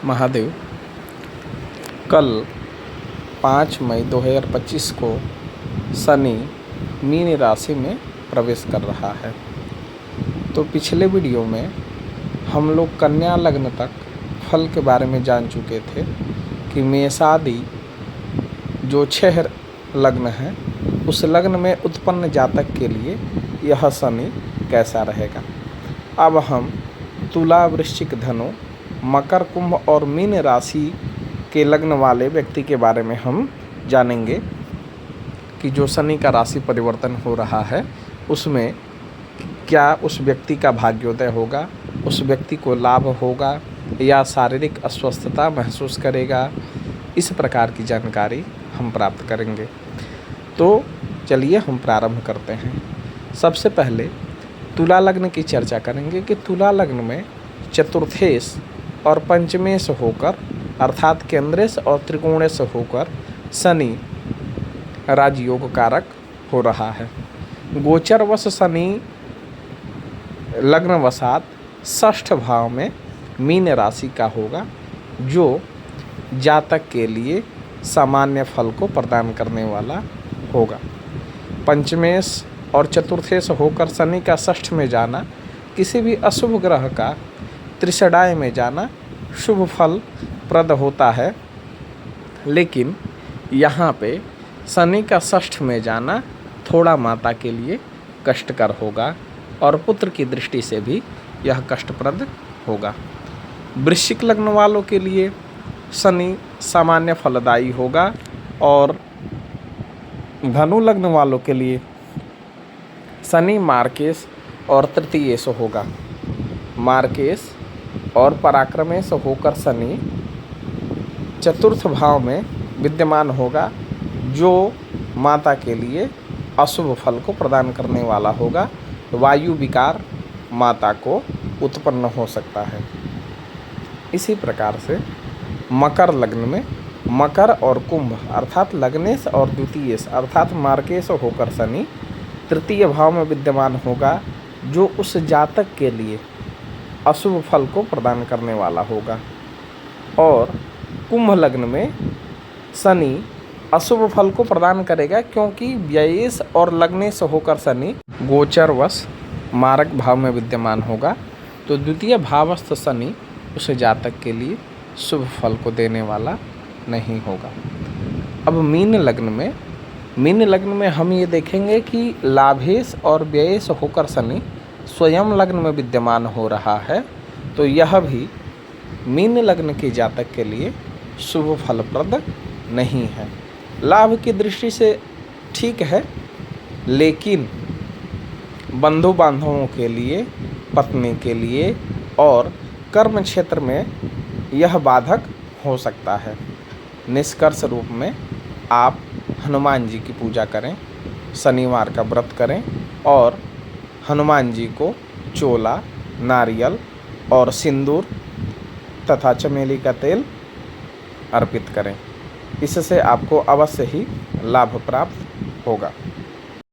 महादेव। कल 5 मई 2025 को शनि मीन राशि में प्रवेश कर रहा है। तो पिछले वीडियो में हम लोग कन्या लग्न तक फल के बारे में जान चुके थे कि मेषादि जो 6 लग्न हैं उस लग्न में उत्पन्न जातक के लिए यह शनि कैसा रहेगा। अब हम तुला, वृश्चिक, धनु, मकर, कुंभ और मीन राशि के लग्न वाले व्यक्ति के बारे में हम जानेंगे कि जो शनि का राशि परिवर्तन हो रहा है उसमें क्या उस व्यक्ति का भाग्योदय होगा, उस व्यक्ति को लाभ होगा या शारीरिक अस्वस्थता महसूस करेगा। इस प्रकार की जानकारी हम प्राप्त करेंगे। तो चलिए हम प्रारंभ करते हैं। सबसे पहले तुला लग्न की चर्चा करेंगे कि तुला लग्न में चतुर्थेश और पंचमेश होकर अर्थात केंद्रेश और त्रिकोणेश होकर शनि राजयोग कारक हो रहा है। गोचरवश शनि लग्नवशात 6ठ भाव में मीन राशि का होगा, जो जातक के लिए सामान्य फल को प्रदान करने वाला होगा। पंचमेश और चतुर्थेश होकर शनि का 6ठ में जाना, किसी भी अशुभ ग्रह का त्रिषडाय में जाना शुभ फल प्रद होता है, लेकिन यहाँ पे शनि का 6ठ में जाना थोड़ा माता के लिए कष्टकर होगा और पुत्र की दृष्टि से भी यह कष्टप्रद होगा। वृश्चिक लग्न वालों के लिए शनि सामान्य फलदायी होगा और धनु लग्न वालों के लिए शनि मार्केश और तृतीयेश होगा। मार्केश और पराक्रमेश होकर शनि चतुर्थ भाव में विद्यमान होगा, जो माता के लिए अशुभ फल को प्रदान करने वाला होगा। वायु विकार माता को उत्पन्न हो सकता है। इसी प्रकार से मकर लग्न में मकर और कुंभ अर्थात लग्नेश और द्वितीयेश अर्थात मार्केश होकर शनि तृतीय भाव में विद्यमान होगा, जो उस जातक के लिए अशुभ फल को प्रदान करने वाला होगा। और कुंभ लग्न में शनि अशुभ फल को प्रदान करेगा, क्योंकि व्ययेश और लग्नेश होकर शनि गोचरवश मारक भाव में विद्यमान होगा। तो द्वितीय भावस्थ शनि उस जातक के लिए शुभ फल को देने वाला नहीं होगा। अब मीन लग्न में हम ये देखेंगे कि लाभेश और व्ययेश होकर शनि स्वयं लग्न में विद्यमान हो रहा है। तो यह भी मीन लग्न के जातक के लिए शुभ फलप्रद नहीं है। लाभ की दृष्टि से ठीक है, लेकिन बंधु बांधवों के लिए, पत्नी के लिए और कर्म क्षेत्र में यह बाधक हो सकता है। निष्कर्ष रूप में आप हनुमान जी की पूजा करें, शनिवार का व्रत करें और हनुमान जी को चोला, नारियल और सिंदूर तथा चमेली का तेल अर्पित करें। इससे आपको अवश्य ही लाभ प्राप्त होगा।